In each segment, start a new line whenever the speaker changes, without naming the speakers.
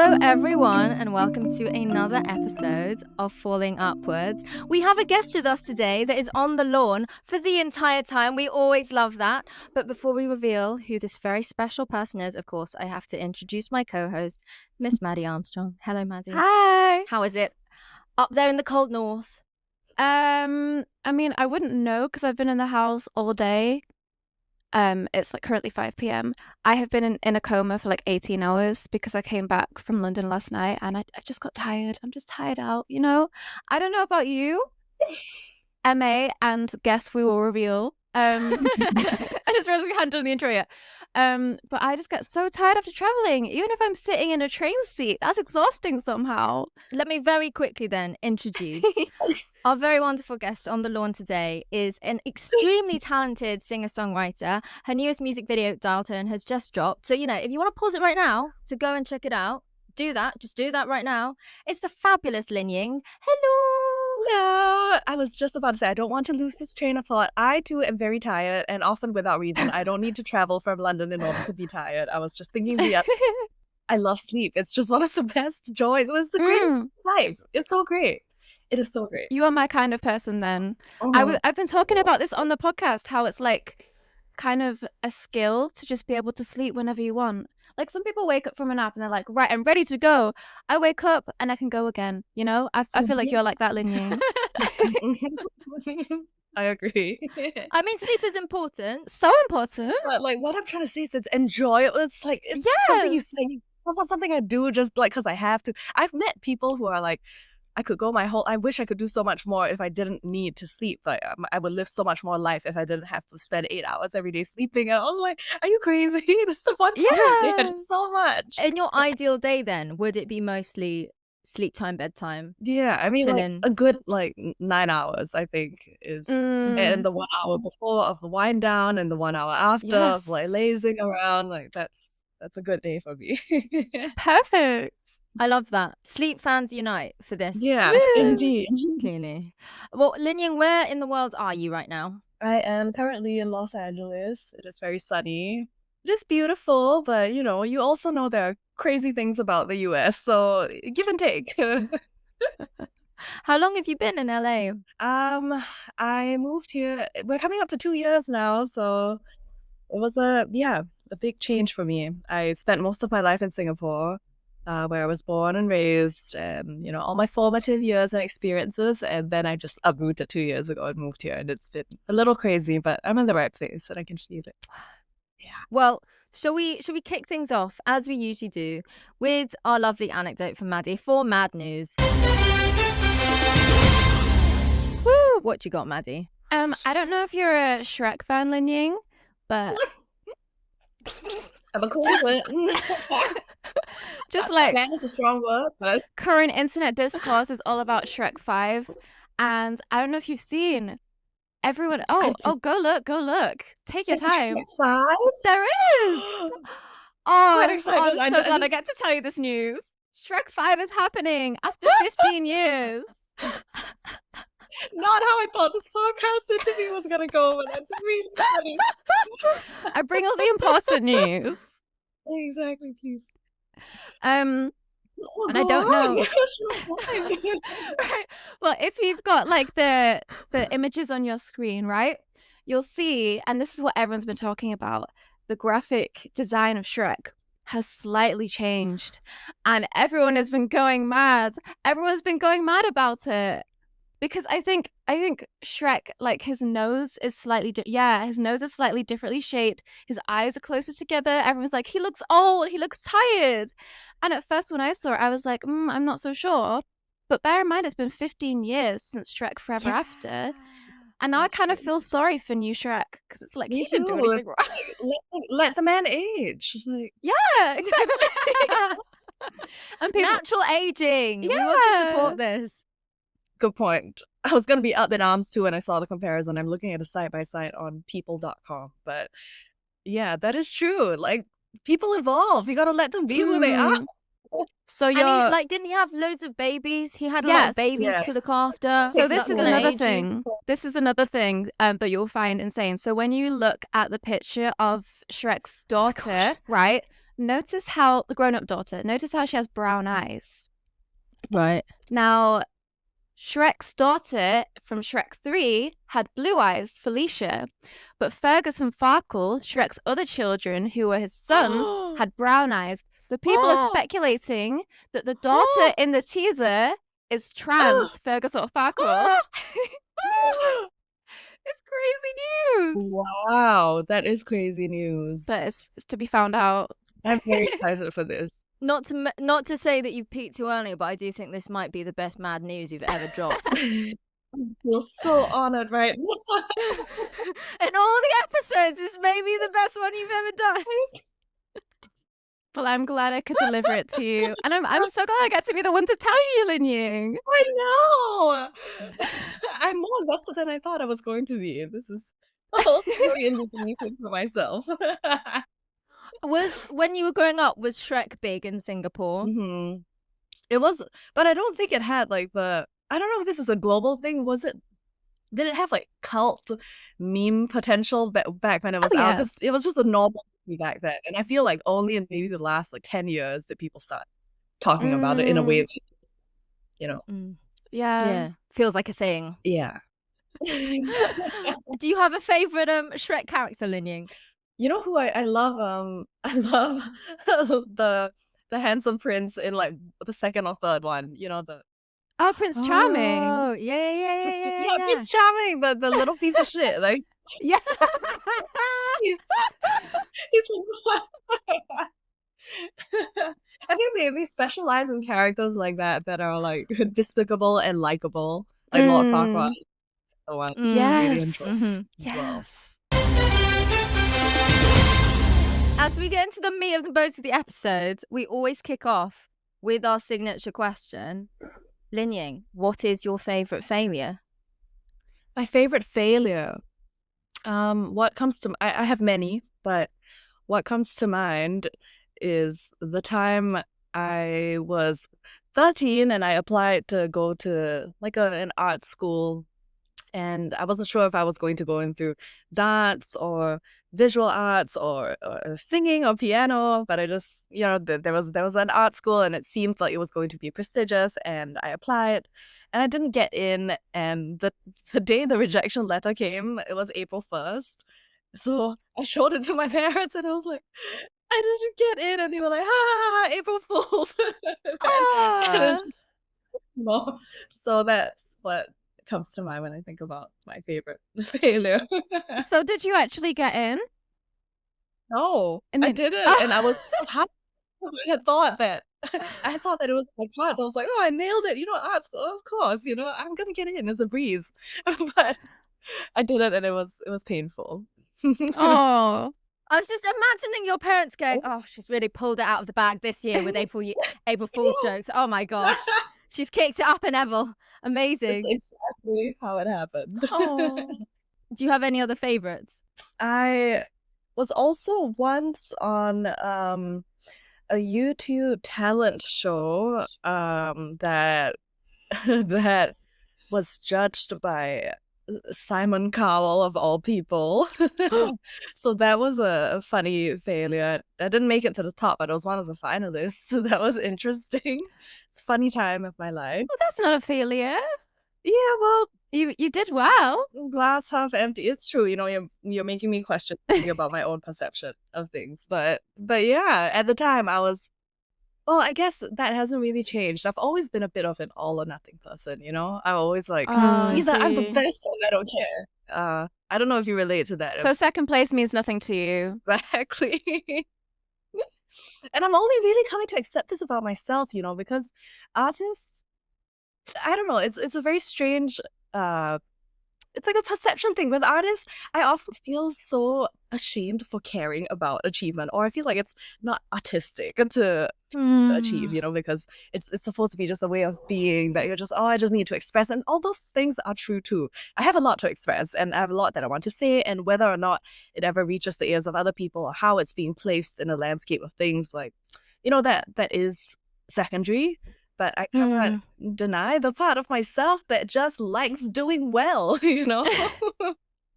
Hello everyone and welcome to another episode of Falling Upwards. We have a guest with us today that is on the lawn for the entire time. We always love that. But before we reveal who this very special person is, of course, I have to introduce my co-host, Miss Maddie Armstrong. Hello, Maddie.
Hi.
How is it up there in the cold north?
I mean, I wouldn't know because I've been in the house all day. It's like currently 5 p.m. I have been in a coma for like 18 hours because I came back from London last night and I just got tired. I'm just tired out, you know? I don't know about you, MA, and guess we will reveal. I just realized we hadn't done the intro yet. But I just get so tired after traveling. Even if I'm sitting in a train seat, that's exhausting somehow.
Let me very quickly then introduce our very wonderful guest on the lawn today is an extremely talented singer-songwriter. Her newest music video, Dial Tone, has just dropped. So, you know, if you want to pause it right now to go and check it out, do that. Just do that right now. It's the fabulous Linying.
Hello. I was just about to say, I don't want to lose this train of thought. I too am very tired and often without reason. I don't need to travel from London in order to be tired. I was just thinking I love sleep. It's just one of the best joys. It's the greatest life. It's so great. It is so great.
You are my kind of person then.
Oh.
I've been talking about this on the podcast, how it's like kind of a skill to just be able to sleep whenever you want. Like some people wake up from a nap and they're like, right, I'm ready to go. I wake up and I can go again, you know? I feel like you're like that, Linying.
I agree.
I mean, sleep is important.
So important.
But like what I'm trying to say is it's enjoyable. It's like it's something you say. It's not something I do just like because I have to. I've met people who are like, I wish I could do so much more if I didn't need to sleep. Like I would live so much more life if I didn't have to spend 8 hours every day sleeping. And I was like, are you crazy? That's the one time I did so much.
In your ideal day then, would it be mostly sleep time, bedtime?
Yeah, I mean like a good 9 hours I think is and the 1 hour before of the wind down and the 1 hour after of like lazing around. Like that's a good day for me.
Perfect.
I love that. Sleep fans unite for this.
Yeah, indeed.
Clearly. Well, Linying, where in the world are you right now?
I am currently in Los Angeles. It is very sunny. It is beautiful, but you know, you also know there are crazy things about the US, so give and take.
How long have you been in LA?
I moved here. We're coming up to 2 years now, so it was a big change for me. I spent most of my life in Singapore. Where I was born and raised, and you know, all my formative years and experiences, and then I just uprooted 2 years ago and moved here, and it's been a little crazy, but I'm in the right place and I can feel it. Yeah.
Well, shall we kick things off as we usually do with our lovely anecdote from Maddie for Mad News? Woo! What you got, Maddie?
I don't know if you're a Shrek fan, Linying, but
I'm a cool one.
Just like
fan is a strong word, but
current internet discourse is all about Shrek 5, and I don't know if you've seen everyone. Go look. Take your time.
Shrek 5?
There is. I'm so glad I get to tell you this news. Shrek 5 is happening after 15 years.
Not how I thought this podcast interview was gonna go, but that's really funny.
I bring all the important news.
Exactly, please.
And I don't know. Right. Well, if you've got like the images on your screen, right, you'll see, and this is what everyone's been talking about, the graphic design of Shrek has slightly changed, and everyone has been going mad. Everyone's been going mad about it. Because I think Shrek, like his nose is slightly differently shaped. His eyes are closer together. Everyone's like, he looks old, he looks tired. And at first when I saw it, I was like, I'm not so sure. But bear in mind, it's been 15 years since Shrek Forever After. And now I kind of feel sorry for new Shrek because it's like, he didn't do anything wrong.
Let the man age. Like...
Yeah, exactly.
And natural aging. Yeah. We want to support this.
Good point. I was going to be up in arms too when I saw the comparison. I'm looking at a side-by-side on people.com. But yeah, that is true. Like, people evolve. You got to let them be who they are.
So you're...
And didn't he have loads of babies? He had a lot of babies to look after.
So this is another thing. This is another thing that you'll find insane. So when you look at the picture of Shrek's daughter, right? notice how the grown-up daughter, notice how she has brown eyes.
Right.
Now, Shrek's daughter from Shrek 3 had blue eyes, Felicia, but Fergus and Farkle, Shrek's other children, who were his sons, had brown eyes. So people are speculating that the daughter in the teaser is trans, Fergus or Farkle. It's crazy news.
Wow, that is crazy news.
But it's to be found out.
I'm very excited for this.
Not to say that you've peaked too early, but I do think this might be the best mad news you've ever dropped.
I feel so honored right now.
In all the episodes, this may be the best one you've ever done.
Well, I'm glad I could deliver it to you. And I'm so glad I get to be the one to tell you, Linying.
I know. I'm more invested than I thought I was going to be. This is also very interesting for myself.
When you were growing up, was Shrek big in Singapore?
Mm-hmm. It was, but I don't think it had like I don't know if this is a global thing. Did it have like cult meme potential back when it was out? Because it was just a normal movie back then. And I feel like only in maybe the last like 10 years did people start talking about it in a way that, you know.
Yeah.
Feels like a thing.
Yeah.
Do you have a favorite Shrek character, Linying?
You know who I love? I love the handsome prince in like the second or third one. You know,
Prince Charming.
Oh, yeah.
Prince Charming, the little piece of shit. Like,
yeah.
he's I think they specialize in characters like that are like despicable and likable, like Lord Farquaad. The one.
Yes.
Really
yes.
As we get into the meat of the bones of the episode, we always kick off with our signature question. Linying, what is your favourite failure?
My favourite failure? What comes to... I have many, but what comes to mind is the time I was 13 and I applied to go to like an art school, and I wasn't sure if I was going to go in through dance or visual arts or singing or piano, but I just, you know, there was an art school and it seemed like it was going to be prestigious, and I applied and I didn't get in, and the day the rejection letter came, it was April 1st. So I showed it to my parents and I was like, I didn't get in, and they were like, ha ha ha, April Fools. No. So that's what comes to mind when I think about my favorite failure.
So did you actually get in?
No, I didn't, and I was happy. I had thought that it was my cards. I was like, oh, I nailed it. You know, art school, of course. You know, I'm gonna get in as a breeze, but I didn't, and it was painful.
Oh.
I was just imagining your parents going, oh, she's really pulled it out of the bag this year with April Fool's jokes. Oh my gosh. She's kicked it up a level. Amazing.
That's exactly how it happened.
Oh. Do you have any other favorites?
I was also once on a YouTube talent show that was judged by Simon Cowell of all people. So that was a funny failure. I didn't make it to the top, but I was one of the finalists, so that was interesting. It's a funny time of my life.
Well, that's not a failure.
Yeah, well,
you did well.
Glass half empty. It's true, you know, you're making me question about my own perception of things. But yeah, at the time I was, well, I guess that hasn't really changed. I've always been a bit of an all or nothing person, you know? I'm always like, either I'm the best or I don't care. I don't know if you relate to that.
So second place means nothing to you.
Exactly. And I'm only really coming to accept this about myself, you know, because artists, I don't know, it's a very strange, it's like a perception thing. With artists, I often feel so ashamed for caring about achievement, or I feel like it's not artistic to achieve, you know, because it's supposed to be just a way of being that you're just, I just need to express. And all those things are true too. I have a lot to express and I have a lot that I want to say, and whether or not it ever reaches the ears of other people or how it's being placed in a landscape of things, like, you know, that is secondary. But I cannot deny the part of myself that just likes doing well, you know?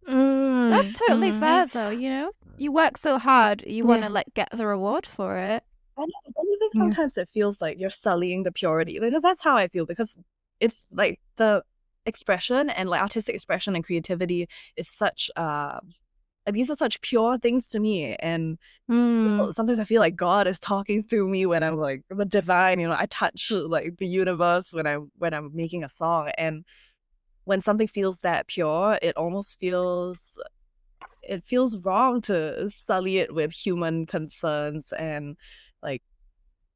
That's totally fair, though, you know? you work so hard, you want to like get the reward for it.
I don't think sometimes it feels like you're sullying the purity. Like, that's how I feel, because it's like the expression and like artistic expression and creativity is such these are such pure things to me, and sometimes I feel like God is talking through me when I'm like the divine, I touch like the universe when I'm making a song. And when something feels that pure, it feels wrong to sully it with human concerns and like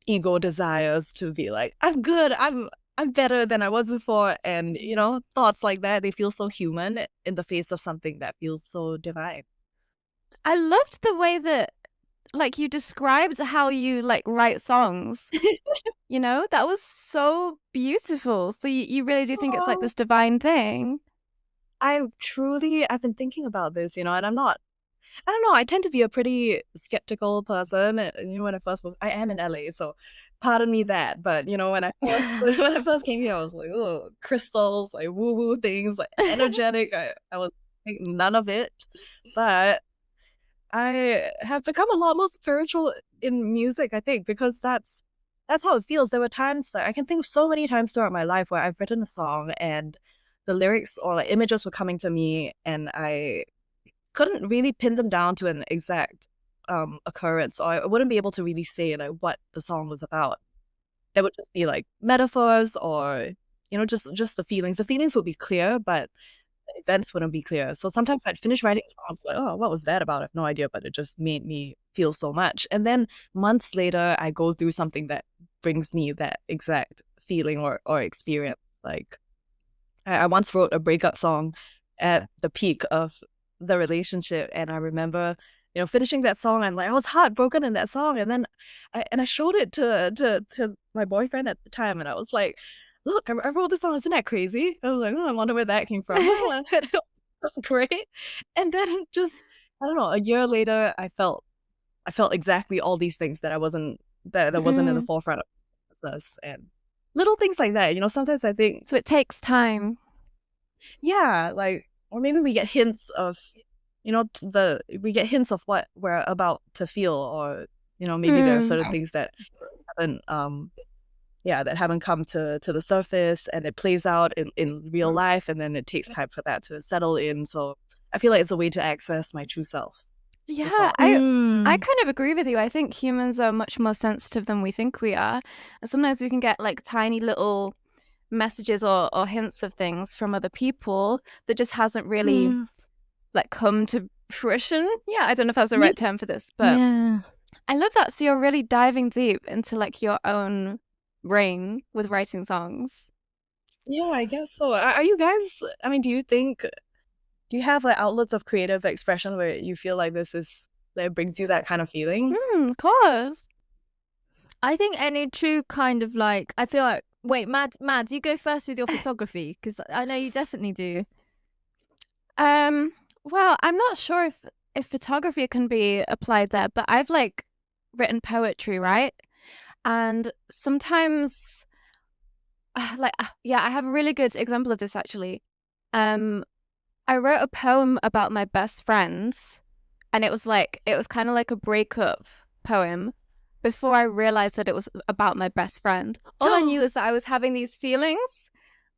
ego desires to be like, I'm good, I'm better than I was before. And thoughts like that, they feel so human in the face of something that feels so divine.
I loved the way that like you described how you like write songs. That was so beautiful. So you really do think it's like this divine thing?
I've been thinking about this, and I don't know, I tend to be a pretty skeptical person. When I first moved, I am in LA, so pardon me that. But when I first came here, I was like, oh, crystals, like woo things, like energetic. I was like, none of it. But I have become a lot more spiritual in music, I think, because that's how it feels. There were times that I can think of so many times throughout my life where I've written a song and the lyrics or like images were coming to me, and I couldn't really pin them down to an exact occurrence, or I wouldn't be able to really say like what the song was about. There would just be like metaphors, or just the feelings. The feelings would be clear, but the events wouldn't be clear. So sometimes I'd finish writing a song, like, oh, what was that about? I have no idea, but it just made me feel so much. And then months later, I go through something that brings me that exact feeling or experience. Like I once wrote a breakup song at the peak of the relationship, and I remember finishing that song, and like I was heartbroken in that song, and then I showed it to my boyfriend at the time, and I was like, look, I wrote this song, isn't that crazy? I was like, oh, I wonder where that came from. That's great. And then just I don't know, a year later, I felt exactly all these things that wasn't in the forefront of business, and little things like that. Sometimes I think
so. It takes time.
Yeah, like, or maybe we get hints of, what we're about to feel, or maybe there are certain things that haven't, that haven't come to the surface, and it plays out in real life, and then it takes time for that to settle in. So I feel like it's a way to access my true self.
Yeah, I kind of agree with you. I think humans are much more sensitive than we think we are, and sometimes we can get like tiny little messages or hints of things from other people that just hasn't really like come to fruition. Yeah, I don't know if that's the right term for this, but I love that. So you're really diving deep into like your own brain with writing songs.
Yeah, I guess so. Are you guys, I mean, do you have like outlets of creative expression where you feel like that brings you that kind of feeling?
Of course.
I think any true kind of like, I feel like, wait, Mads, you go first with your photography, because I know you definitely do.
Well, I'm not sure if photography can be applied there, but I've like written poetry, right? And sometimes, I have a really good example of this actually. I wrote a poem about my best friend, and it was kind of like a breakup poem. Before I realized that it was about my best friend, all I knew is that I was having these feelings,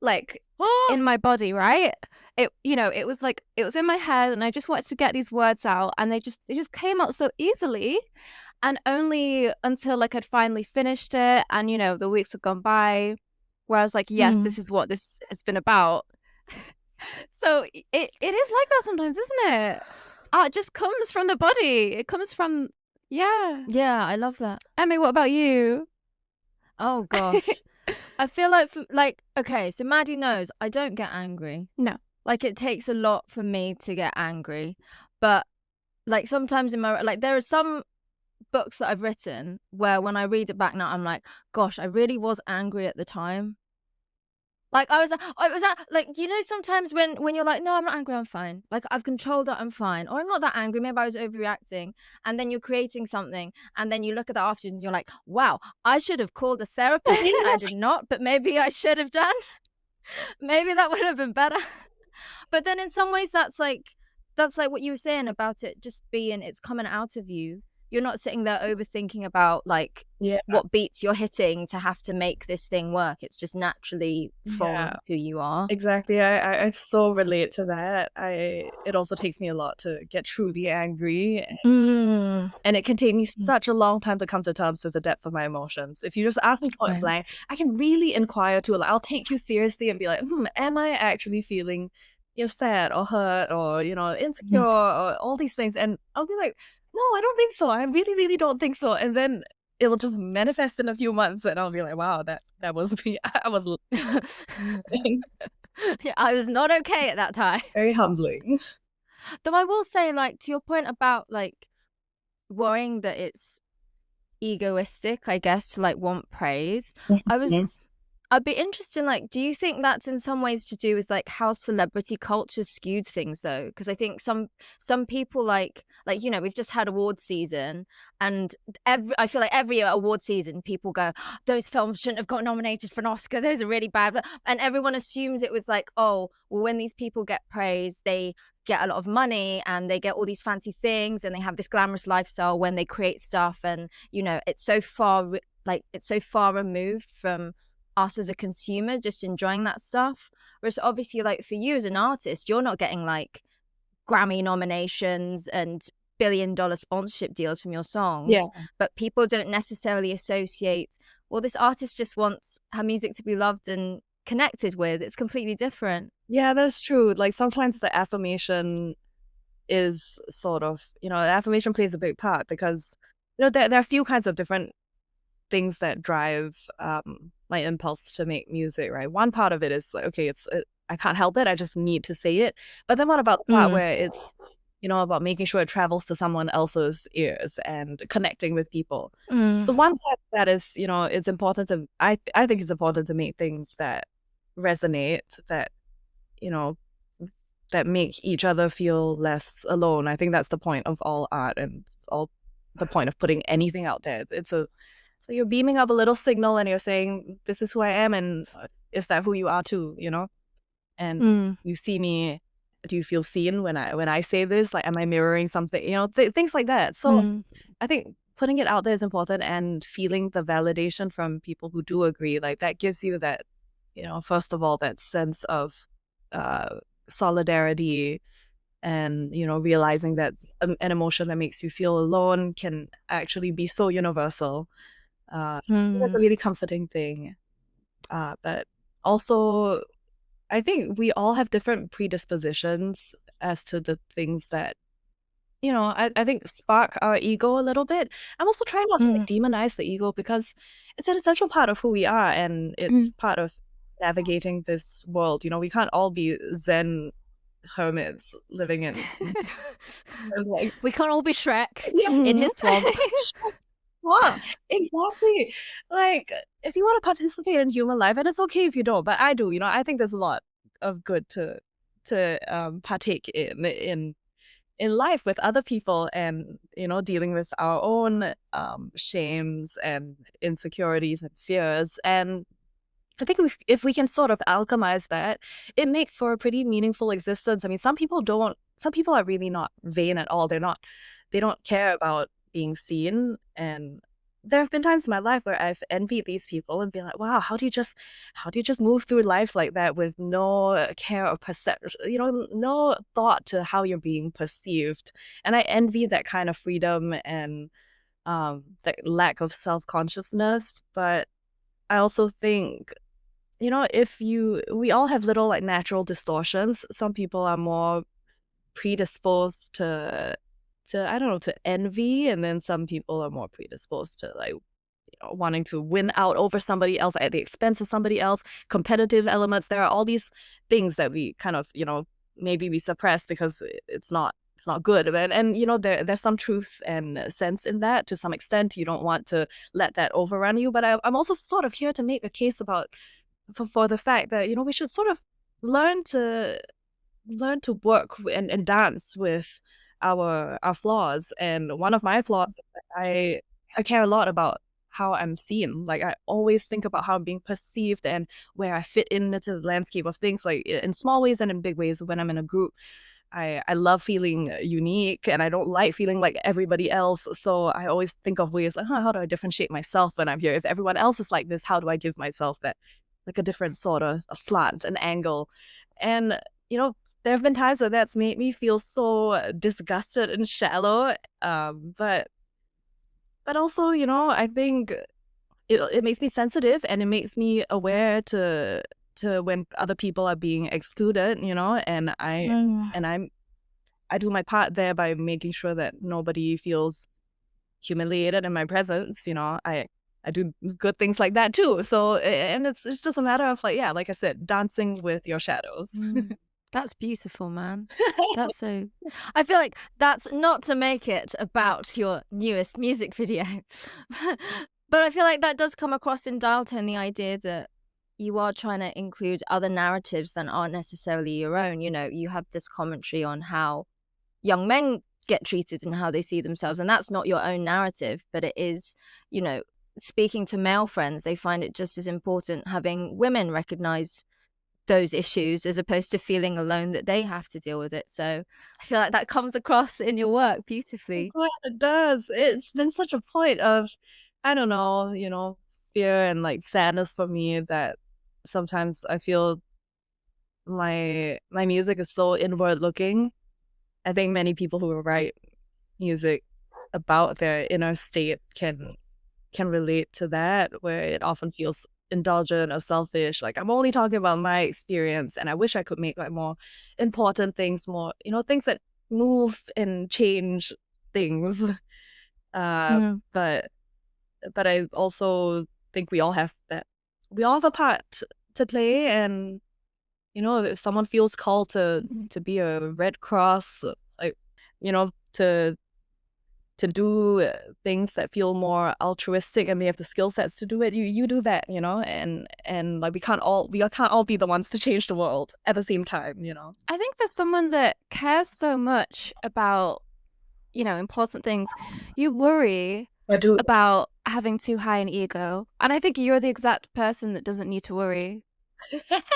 like in my body, right? It was like it was in my head, and I just wanted to get these words out, and they just came out so easily, and only until like I'd finally finished it, and the weeks had gone by, where I was like, yes, this is what this has been about. So it is like that sometimes, isn't it? It just comes from the body. It comes from. Yeah,
I love that.
Emmy, what about you?
Oh gosh. I feel like okay, so Maddie knows I don't get angry.
No.
Like it takes a lot for me to get angry. But like sometimes in my there are some books that I've written where when I read it back now, I'm like, gosh, I really was angry at the time. Like I was like, sometimes when you're like, no, I'm not angry, I'm fine. Like I've controlled it, I'm fine. Or I'm not that angry, maybe I was overreacting. And then you're creating something, and then you look at the afterwards and you're like, wow, I should have called a therapist. I did not, but maybe I should have done. Maybe that would have been better. But then in some ways that's like, that's like what you were saying about it just being, it's coming out of you. You're not sitting there overthinking about like what beats you're hitting to have to make this thing work. It's just naturally from who you are.
Exactly. I so relate to that. It also takes me a lot to get truly angry. And it can take me such a long time to come to terms with the depth of my emotions. If you just ask me point blank, I can really inquire too. Like, I'll take you seriously and be like, am I actually feeling, sad or hurt or, insecure or all these things? And I'll be like, no, I don't think so. I really, really don't think so. And then it'll just manifest in a few months and I'll be like, wow, that was me. I was
I was not okay at that time.
Very humbling.
Though I will say, like, to your point about like worrying that it's egoistic, I guess, to like want praise, I'd be interested in, like, do you think that's in some ways to do with like how celebrity culture skewed things though? Because I think some people like we've just had award season, and I feel like every award season people go, those films shouldn't have got nominated for an Oscar, those are really bad, and everyone assumes it with like, oh well, when these people get praise, they get a lot of money and they get all these fancy things and they have this glamorous lifestyle when they create stuff, and it's so far removed from us as a consumer just enjoying that stuff. Whereas obviously, like, for you as an artist, you're not getting like Grammy nominations and billion-dollar sponsorship deals from your songs, but people don't necessarily associate, well, this artist just wants her music to be loved and connected with. It's completely different.
Yeah, that's true. Like, sometimes the affirmation is sort of, affirmation plays a big part because there are a few kinds of different things that drive my impulse to make music, right? One part of it is like, okay, I can't help it, I just need to say it. But then what about the part where it's about making sure it travels to someone else's ears and connecting with people? So one side of that is, it's important to, I think it's important to make things that resonate, that that make each other feel less alone. I think that's the point of all art and all the point of putting anything out there. So you're beaming up a little signal and you're saying, this is who I am, and is that who you are too, And you see me, do you feel seen when I say this? Like, am I mirroring something? Things like that. So I think putting it out there is important, and feeling the validation from people who do agree, like, that gives you that, first of all, that sense of solidarity, and realizing that an emotion that makes you feel alone can actually be so universal. That's a really comforting thing. But also, I think we all have different predispositions as to the things that, I think spark our ego a little bit. I'm also trying not to demonize the ego, because it's an essential part of who we are, and it's part of navigating this world. We can't all be Zen hermits living in
like, we can't all be Shrek in his swamp.
Wow, exactly. Like, if you want to participate in human life, and it's okay if you don't, but I do. I think there's a lot of good to partake in life with other people, and dealing with our own shames and insecurities and fears. And I think if we can sort of alchemize that, it makes for a pretty meaningful existence. I mean, some people are really not vain at all. They don't care about being seen. And there have been times in my life where I've envied these people and been like, wow, how do you just move through life like that with no care or perception, no thought to how you're being perceived? And I envy that kind of freedom and that lack of self-consciousness. But I also think, we all have little like natural distortions. Some people are more predisposed to envy, and then some people are more predisposed to like wanting to win out over somebody else at the expense of somebody else. Competitive elements. There are all these things that we kind of maybe we suppress because it's not good, and there's some truth and sense in that to some extent. You don't want to let that overrun you, but I'm also sort of here to make a case for the fact that we should sort of learn to work and dance with our flaws. And one of my flaws is that I care a lot about how I'm seen. Like, I always think about how I'm being perceived and where I fit into the landscape of things, like in small ways and in big ways when I'm in a group. I love feeling unique, and I don't like feeling like everybody else. So I always think of ways like, how do I differentiate myself when I'm here? If everyone else is like this, how do I give myself that, like, a different sort of a slant, an angle? And, there have been times where that's made me feel so disgusted and shallow. But also, I think it makes me sensitive, and it makes me aware to when other people are being excluded, and I do my part there by making sure that nobody feels humiliated in my presence. I do good things like that too. So, and it's just a matter of like I said, dancing with your shadows.
That's beautiful, man. That's so. I feel like that's not to make it about your newest music video, but I feel like that does come across in Dial Tone, the idea that you are trying to include other narratives that aren't necessarily your own. You have this commentary on how young men get treated and how they see themselves, and that's not your own narrative, but it is, speaking to male friends, they find it just as important having women recognize those issues as opposed to feeling alone that they have to deal with it. So I feel like that comes across in your work beautifully.
Oh, it does. It's been such a point of, I don't know, fear and like sadness for me that sometimes I feel my music is so inward looking. I think many people who write music about their inner state can relate to that, where it often feels indulgent or selfish. Like, I'm only talking about my experience, and I wish I could make like more important things, more things that move and change things. But I also think we all have a part to play, and if someone feels called to be a Red Cross, like, to do things that feel more altruistic and they have the skill sets to do it, you do that, and like we can't all be the ones to change the world at the same time.
I think for someone that cares so much about important things, you worry about having too high an ego, and I think you're the exact person that doesn't need to worry.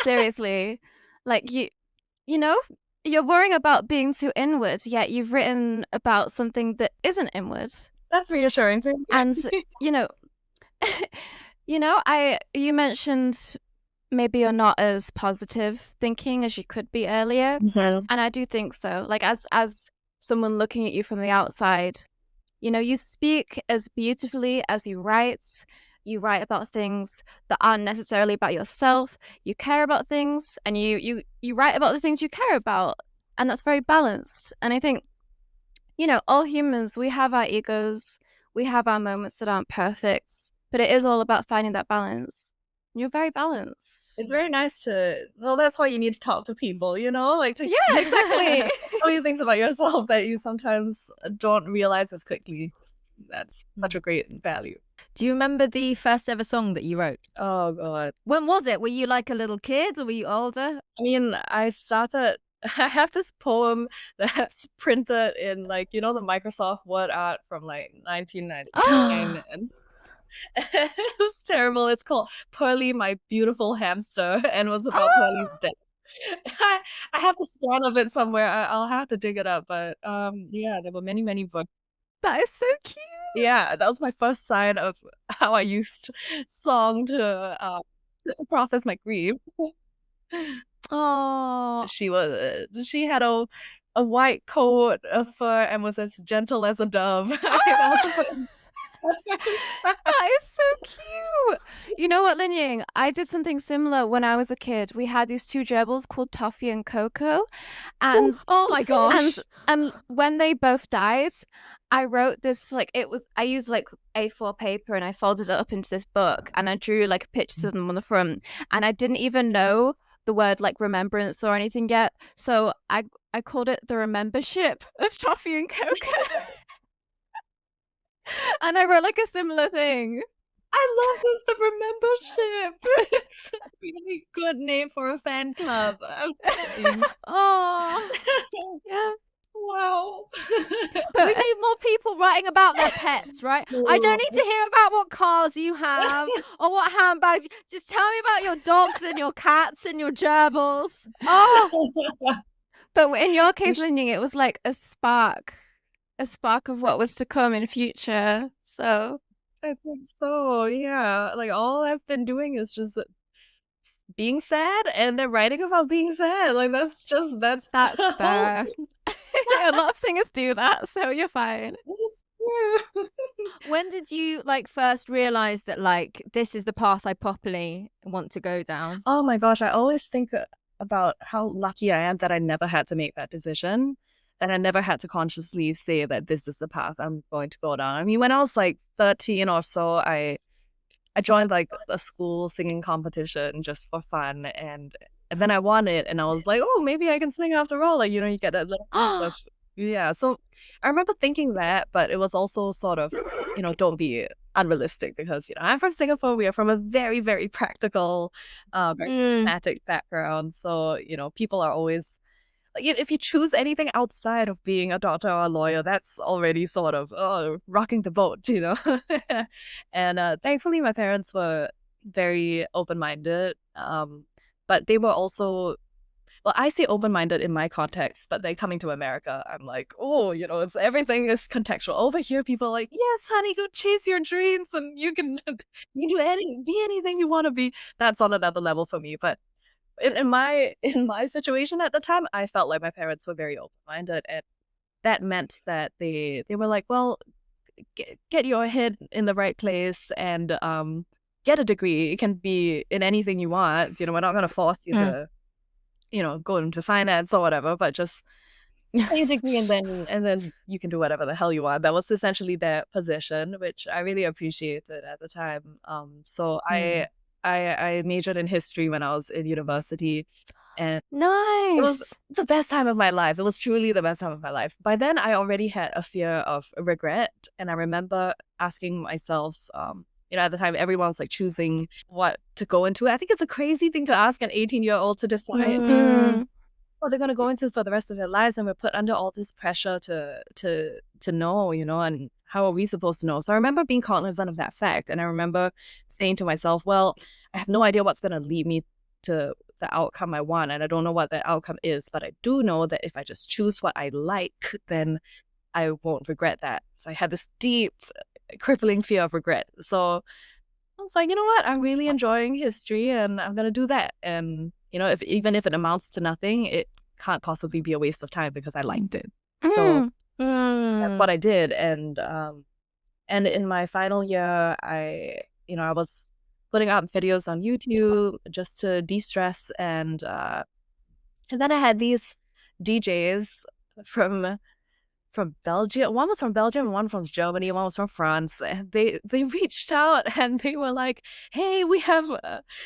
Seriously, like you're worrying about being too inward, yet you've written about something that isn't inward.
That's reassuring too.
And you mentioned maybe you're not as positive thinking as you could be earlier, and I do think so. Like, as someone looking at you from the outside, you speak as beautifully as you write. You write about things that aren't necessarily about yourself. You care about things, and you write about the things you care about, and that's very balanced. And I think, all humans, we have our egos, we have our moments that aren't perfect, but it is all about finding that balance. You're very balanced.
It's very nice that's why you need to talk to people, like to
yeah, exactly.
tell you things about yourself that you sometimes don't realize as quickly. That's such a great value.
Do you remember the first ever song that you wrote?
Oh, God.
When was it? Were you like a little kid or were you older?
I mean, I have this poem that's printed in like, the Microsoft Word art from like 1999. And it was terrible. It's called Pearly, My Beautiful Hamster, and was about Pearly's death. I have the scan of it somewhere. I'll have to dig it up. But there were many, many books.
That is so cute.
Yeah, that was my first sign of how I used song to process my grief.
Oh,
she had a white coat, a fur, and was as gentle as a dove.
That is so cute. You know what, Linying? I did something similar when I was a kid. We had these two gerbils called Toffee and Coco, and
oh my gosh!
And when they both died, I wrote this, I used like A4 paper and I folded it up into this book and I drew like pictures of them on the front, and I didn't even know the word like remembrance or anything yet. So I called it the Remembership of Toffee and Coco. And I wrote like a similar thing.
I love this, the Remembership. It's a really good name for a fan club.
Oh, yeah.
Wow.
But we need more people writing about their pets, right? I don't need to hear about what cars you have or what handbags. Just tell me about your dogs and your cats and your gerbils. Oh.
But in your case, Linying, it was like a spark of what was to come in future. So
I think so, yeah. Like, all I've been doing is just being sad and then writing about being sad. Like, that's
fair. A lot of singers do that, so you're fine.
That's true.
When did you like first realize that like this is the path I properly want to go down?
Oh my gosh, I always think about how lucky I am that I never had to make that decision. And I never had to consciously say that this is the path I'm going to go down. I mean, when I was like 13 or so, I joined like a school singing competition just for fun, and then I won it, and I was like, oh, maybe I can sing after all. Like, you know, you get that little of, yeah. So I remember thinking that, but it was also sort of, you know, don't be unrealistic, because, you know, I'm from Singapore. We are from a very, very practical, very pragmatic background. So, you know, people are always like, if you choose anything outside of being a doctor or a lawyer, that's already sort of rocking the boat, you know. And thankfully, my parents were very open-minded, but they were also, well, I say open-minded in my context, but then coming to America, I'm like, oh, you know, everything is contextual. Over here, people are like, yes, honey, go chase your dreams, and you can be anything you want to be. That's on another level for me, but in my situation at the time, I felt like my parents were very open-minded, and that meant that they were like, well, get your head in the right place and get a degree. It can be in anything you want. You know, we're not going to force you to, you know, go into finance or whatever, but just get a degree and then you can do whatever the hell you want. That was essentially their position, which I really appreciated at the time. So I majored in history when I was in university, and
nice.
it was the best time of my life. It was truly the best time of my life. By then, I already had a fear of regret, and I remember asking myself, you know, at the time, everyone was like choosing what to go into. I think it's a crazy thing to ask an 18-year-old to decide what they're going to go into for the rest of their lives, and we're put under all this pressure to know, you know, and how are we supposed to know? So I remember being cognizant of that fact, and I remember saying to myself, well, I have no idea what's going to lead me to the outcome I want, and I don't know what the outcome is, but I do know that if I just choose what I like, then I won't regret that. So I had this deep, crippling fear of regret. So I was like, you know what? I'm really enjoying history, and I'm going to do that. And, you know, even if it amounts to nothing, it can't possibly be a waste of time because I liked it. So that's what I did. And in my final year, I was putting up videos on YouTube just to de-stress, and then I had these DJs from Belgium. One was from Belgium, one from Germany, one was from France, and they reached out and they were like, hey, we have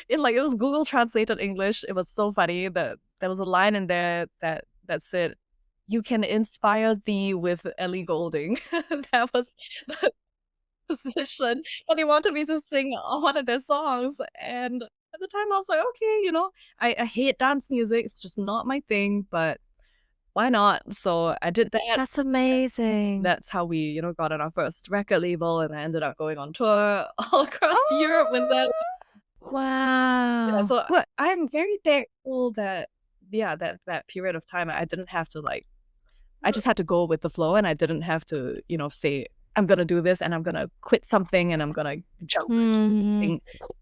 it was Google translated English. It was so funny that there was a line in there that said, you can inspire thee with Ellie Goulding. That was the position, but they wanted me to sing one of their songs, and at the time I was like, okay, you know, I hate dance music, it's just not my thing, but why not? So I did that.
That's amazing.
That's how we, you know, got on our first record label, and I ended up going on tour all across Europe with that.
Wow.
Yeah, so I'm very thankful that that period of time I didn't have to I just had to go with the flow, and I didn't have to, you know, say I'm gonna do this and I'm gonna quit something and I'm gonna jump into something.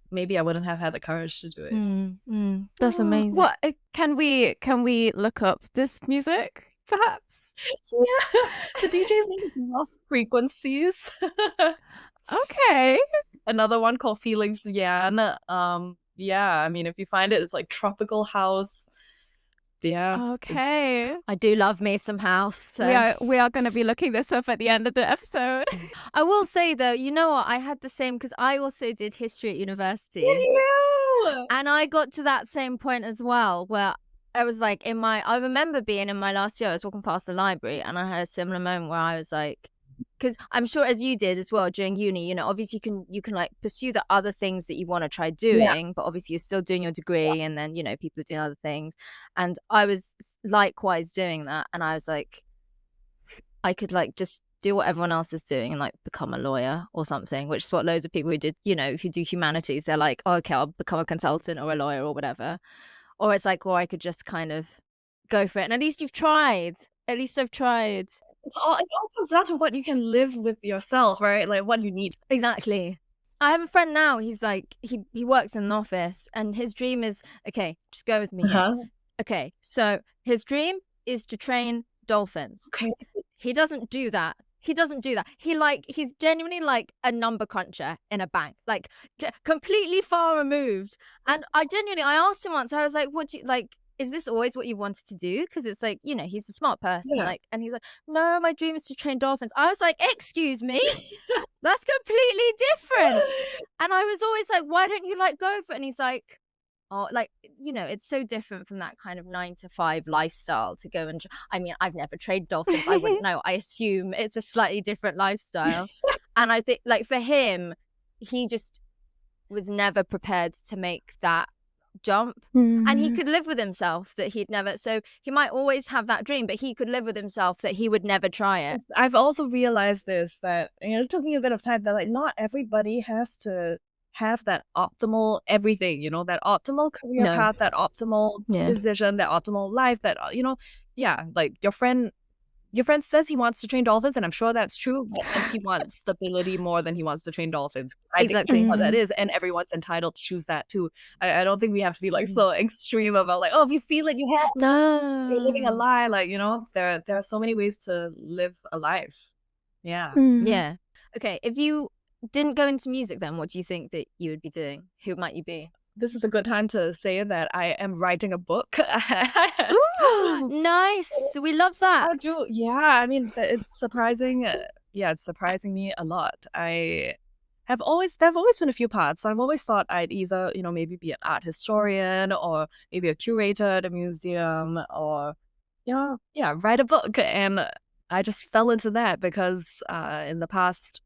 Maybe I wouldn't have had the courage to do it.
That's amazing.
What can we look up this music, perhaps?
Yeah, the DJ's name is Lost Frequencies.
Okay.
Another one called Feelings Yan. Yeah, I mean, if you find it, it's like tropical house. Yeah.
Okay.
I do love me some house. So.
We are going to be looking this up at the end of the episode.
I will say though, you know what? I had the same, because I also did history at university.
Yeah.
And I got to that same point as well, where I was like I remember being in my last year, I was walking past the library and I had a similar moment where I was like, because I'm sure as you did as well during uni, you know, obviously you can like pursue the other things that you want to try doing, but obviously you're still doing your degree, and then, you know, people are doing other things, and I was likewise doing that, and I was like, I could like just do what everyone else is doing and like become a lawyer or something, which is what loads of people who did, you know, if you do humanities, they're like, oh, okay, I'll become a consultant or a lawyer or whatever. Or it's like, or I could just kind of go for it. And at least you've tried. At least I've tried.
It all comes down to what you can live with yourself, right? Like what you need.
Exactly. I have a friend now. He's like, he works in an office, and his dream is, okay, just go with me here. Okay, so his dream is to train dolphins.
Okay.
He doesn't do that. He's genuinely like a number cruncher in a bank, like completely far removed. And I asked him once, I was like, what do you like? Is this always what you wanted to do? Because it's like, he's a smart person. Like, and he's like, no, my dream is to train dolphins. I was like, excuse me, that's completely different. And I was always like, why don't you like go for it? And he's like, oh, like, it's so different from that kind of 9-to-5 lifestyle to go and, I mean, I've never trained dolphins. I wouldn't know. I assume it's a slightly different lifestyle. And I think like for him, he just was never prepared to make that jump. And he could live with himself that he'd never, so he might always have that dream, but he could live with himself that he would never try it.
I've also realized this, that it took me a bit of time, that like not everybody has to have that optimal everything, that optimal career path, that optimal decision, that optimal life, that like your friend says he wants to train dolphins, and I'm sure that's true, because he wants stability more than he wants to train dolphins.
Exactly.
I think what that is, and everyone's entitled to choose that too. I don't think we have to be like so extreme about like, oh, if you feel it, you have.
No,
you're living a lie. Like, there are so many ways to live a life. Yeah.
Yeah. Okay, if you didn't go into music, then what do you think that you would be doing? Who might you be?
This is a good time to say that I am writing a book.
Ooh, nice. We love that.
I do. Yeah, I mean, it's surprising. It's surprising me a lot. There have always been a few paths. I've always thought I'd either, maybe be an art historian, or maybe a curator at a museum, or, write a book. And I just fell into that because in the past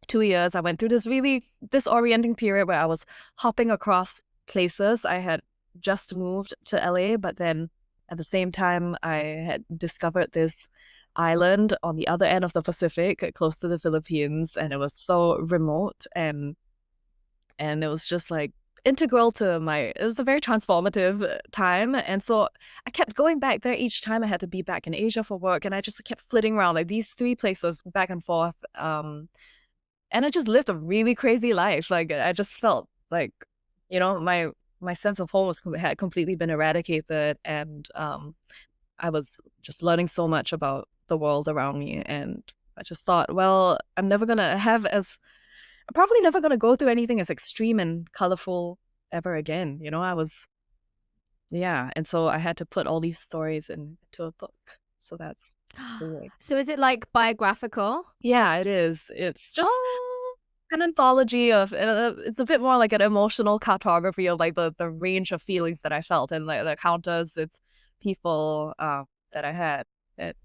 2 years, I went through this really disorienting period where I was hopping across places. I had just moved to LA, but then at the same time, I had discovered this island on the other end of the Pacific, close to the Philippines, and it was so remote, and it was just like integral to it was a very transformative time. And so I kept going back there each time I had to be back in Asia for work, and I just kept flitting around like these 3 places back and forth. And I just lived a really crazy life. Like, I just felt like, my sense of home had completely been eradicated. And I was just learning so much about the world around me. And I just thought, well, I'm probably never going to go through anything as extreme and colorful ever again. And so I had to put all these stories into a book. So that's cool.
So is it like biographical?
Yeah, it is. It's just an anthology of, it's a bit more like an emotional cartography of like the range of feelings that I felt, and like the encounters with people that I had. It's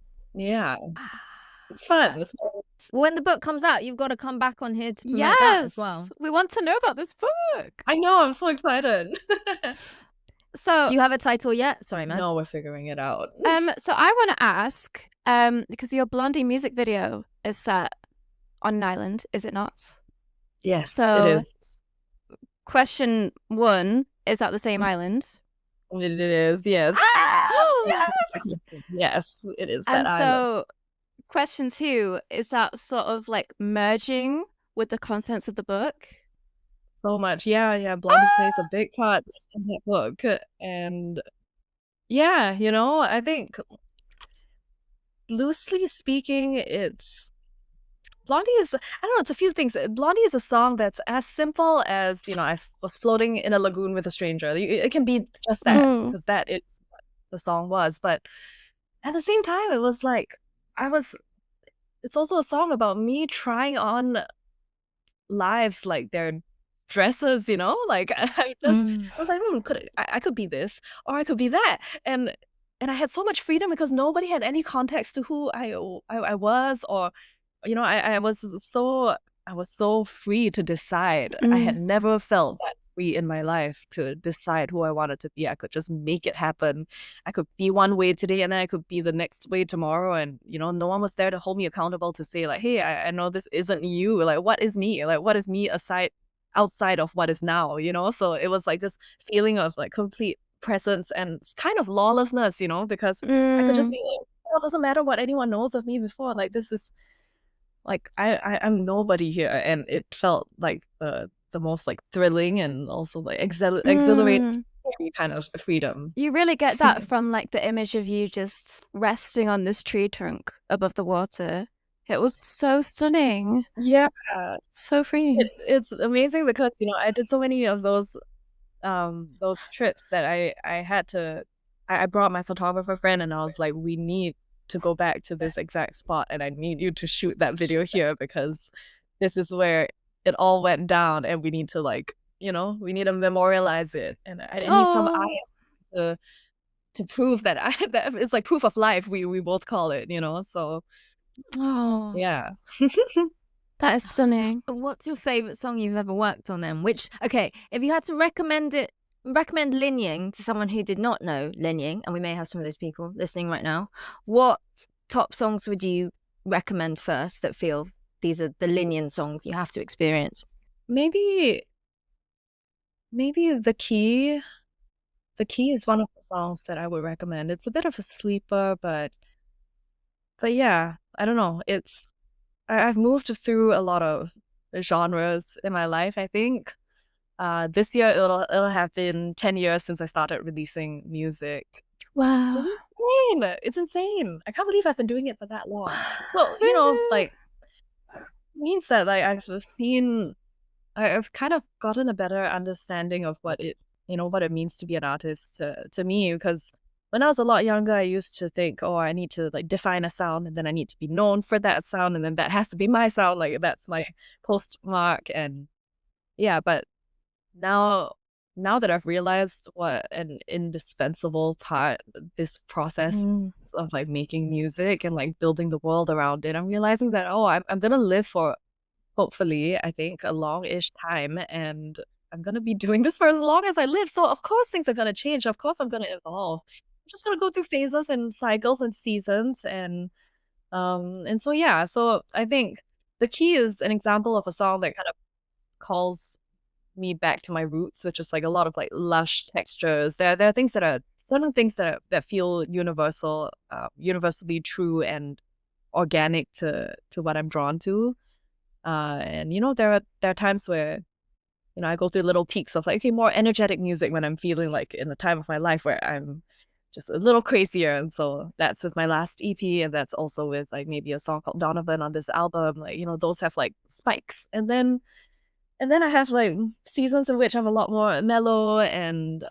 fun.
When the book comes out, you've got to come back on here to promote that as well.
We want to know about this book.
I know, I'm so excited.
So,
do you have a title yet? Sorry, Matt.
No, we're figuring it out.
So I want to ask, because your Blondie music video is set on an island, is it not?
Yes,
so,
it is.
Question 1, is that the same island?
It is, yes.
Yes!
Yes, it is that
and
island.
So, question 2, is that sort of like merging with the contents of the book?
So much. Yeah. Blondie plays a big part in that book. And I think loosely speaking, Blondie is, I don't know, it's a few things. Blondie is a song that's as simple as, I was floating in a lagoon with a stranger. It can be just that, because that is what the song was. But at the same time, it was like, it's also a song about me trying on lives like they're dresses, like I was like, I could be this, or I could be that, and I had so much freedom because nobody had any context to who I was, or I was so free to decide. I had never felt that free in my life to decide who I wanted to be. I could just make it happen. I could be one way today, and then I could be the next way tomorrow, and no one was there to hold me accountable to say like, hey, I know this isn't you, like what is me, what is me outside of what is now, so it was like this feeling of like complete presence and kind of lawlessness, you know, because I could just be like, oh, it doesn't matter what anyone knows of me before. Like, this is like I'm nobody here, and it felt like the most like thrilling and also like exhilarating kind of freedom.
You really get that from like the image of you just resting on this tree trunk above the water. It was so stunning.
Yeah,
so freeing.
It's amazing because, you know, I did so many of those trips that I brought my photographer friend, and I was like, we need to go back to this exact spot, and I need you to shoot that video here because this is where it all went down, and we need to, like, you know, we need to memorialize it, and I need some eyes to prove that that it's like proof of life, we both call it, you know. So yeah.
That is stunning.
What's your favorite song you've ever worked on then? Which, okay, if you had to recommend Linying to someone who did not know Linying, and we may have some of those people listening right now, what top songs would you recommend first that feel these are the Linying songs you have to experience?
Maybe The Key. The Key is one of the songs that I would recommend. It's a bit of a sleeper, but yeah, I don't know. I've moved through a lot of genres in my life, I think. This year it'll have been 10 years since I started releasing music.
Wow.
It's insane. I can't believe I've been doing it for that long. So, you know, like, it means that like I've kind of gotten a better understanding of what it means to be an artist to me, because when I was a lot younger, I used to think, oh, I need to like define a sound, and then I need to be known for that sound, and then that has to be my sound, like that's my postmark. And yeah, but now that I've realized what an indispensable part this process of like making music and like building the world around it, I'm realizing that, oh, I'm gonna live for, hopefully, I think, a long-ish time, and I'm gonna be doing this for as long as I live. So of course things are gonna change. Of course I'm gonna evolve. I'm just gonna go through phases and cycles and seasons, and so yeah. So I think The Key is an example of a song that kind of calls me back to my roots, which is like a lot of like lush textures. There are things that are certain things that feel universal, universally true and organic to what I'm drawn to. And you know, there are times where, you know, I go through little peaks of like, okay, more energetic music when I'm feeling like in the time of my life where I'm just a little crazier. And so that's with my last EP, and that's also with like maybe a song called Donovan on this album. Like, you know, those have like spikes. And then I have like seasons in which I'm a lot more mellow, and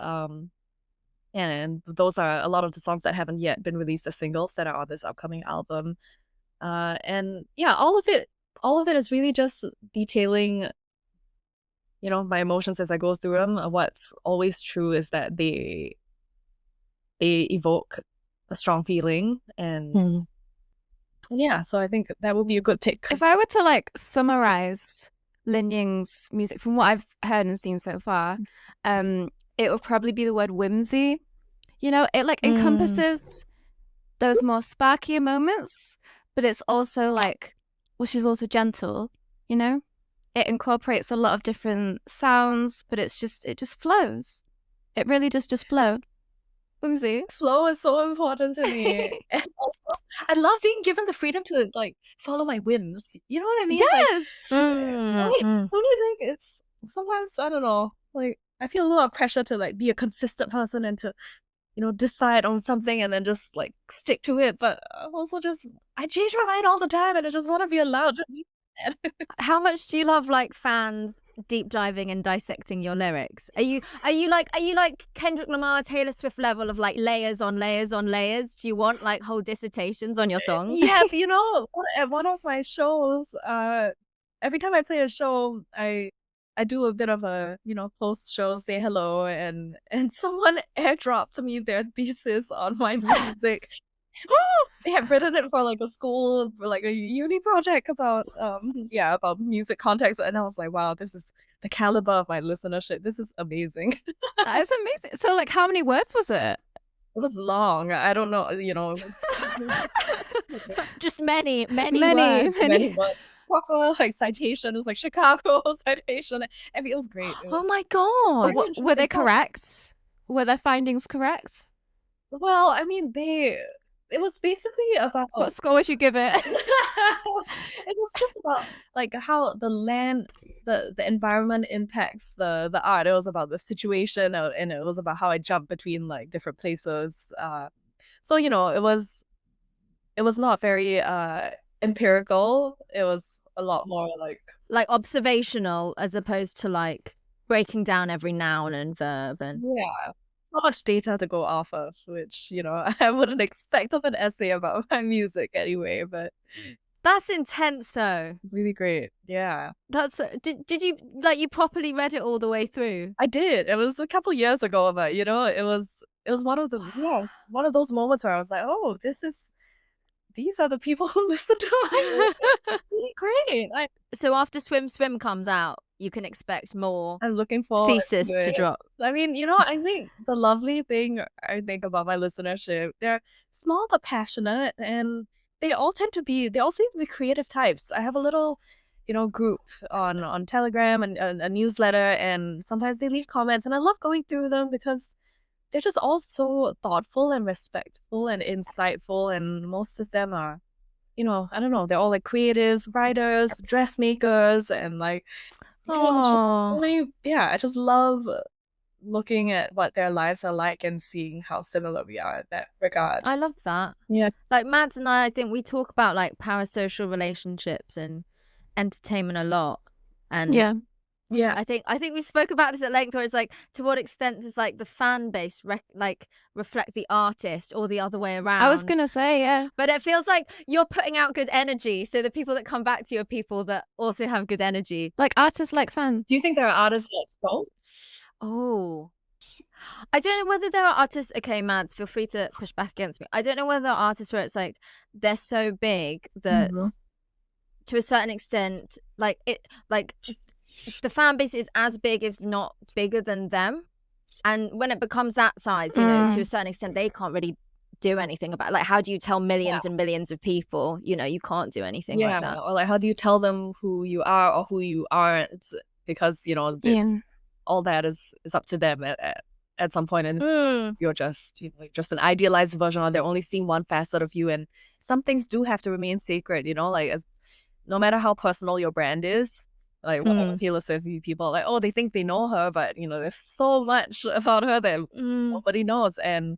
those are a lot of the songs that haven't yet been released as singles that are on this upcoming album. And yeah, all of it is really just detailing, you know, my emotions as I go through them. What's always true is that they evoke a strong feeling, and yeah, so I think that would be a good pick.
If I were to like summarize Linying's music from what I've heard and seen so far, it would probably be the word whimsy. You know, it like encompasses those more sparkier moments, but it's also like, well, she's also gentle, you know? It incorporates a lot of different sounds, but it just flows. It really does just flow. Whimsy.
Flow is so important to me. And also, I love being given the freedom to like follow my whims. You know what I mean?
Yes.
Like, don't you think it's sometimes, I don't know, like I feel a lot of pressure to like be a consistent person and to, you know, decide on something and then just like stick to it. But also I change my mind all the time, and I just want to be allowed to be that.
How much do you love like fans deep diving and dissecting your lyrics? Are you like Kendrick Lamar, Taylor Swift level of like layers on layers on layers? Do you want like whole dissertations on your songs?
Yes, you know, at one of my shows, every time I play a show, I do a bit of a, you know, post show, say hello, and someone airdropped to me their thesis on my music. They have written it for like a school, for like a uni project about about music context, and I was like, wow, this is the caliber of my listenership. This is amazing.
That is amazing. So like, how many words was it?
It was long. I don't know, you know.
Just many
words. Proper like citation. It was like Chicago citation. I mean, it was great.
Oh my god!
Were they correct? were their findings correct?
Well, I mean, it was basically about
What score would you give it?
it was just about like how the land, the environment impacts the art. It was about the situation, and it was about how I jumped between like different places. So you know, it was not very empirical. It was a lot more
like observational as opposed to like breaking down every noun and verb and
yeah. So much data to go off of, which, you know, I wouldn't expect of an essay about my music anyway, but
that's intense though.
it's really great. Yeah.
That's did you like you properly read it all the way through?
I did. It was a couple years ago, but you know, it was one of the one of those moments where I was like, oh, these are the people who listen to my music. Really great.
So after Swim Swim comes out, you can expect more.
I'm looking for
thesis to drop.
I mean, you know, I think the lovely thing I think about my listenership, they're small but passionate, and they all seem to be creative types. I have a little, you know, group on Telegram and a newsletter, and sometimes they leave comments, and I love going through them because they're just all so thoughtful and respectful and insightful, and most of them are, you know, I don't know, they're all like creatives, writers, dressmakers, and like, so many, yeah, I just love looking at what their lives are like and seeing how similar we are in that regard.
I love that.
Yes.
Like Mads and I think we talk about like parasocial relationships and entertainment a lot. And
yeah,
I think we spoke about this at length, where it's like, to what extent does like the fan base reflect the artist or the other way around?
I was gonna say, yeah.
But it feels like you're putting out good energy, so the people that come back to you are people that also have good energy.
Like artists, like fans.
Do you think there are artists that's both?
Oh, I don't know whether there are artists. Okay, Mads, feel free to push back against me. I don't know whether there are artists where it's like they're so big that to a certain extent, like the fan base is as big, if not bigger than them. And when it becomes that size, you know, to a certain extent, they can't really do anything about it. Like, how do you tell millions and millions of people, you know, you can't do anything like that?
Or like, how do you tell them who you are or who you aren't? It's because, you know, all that is up to them at some point. And you're just, you know, just an idealized version, or they're only seeing one facet of you. And some things do have to remain sacred, you know, like no matter how personal your brand is. Like Taylor Swift people, like, oh, they think they know her, but you know, there's so much about her that nobody knows, and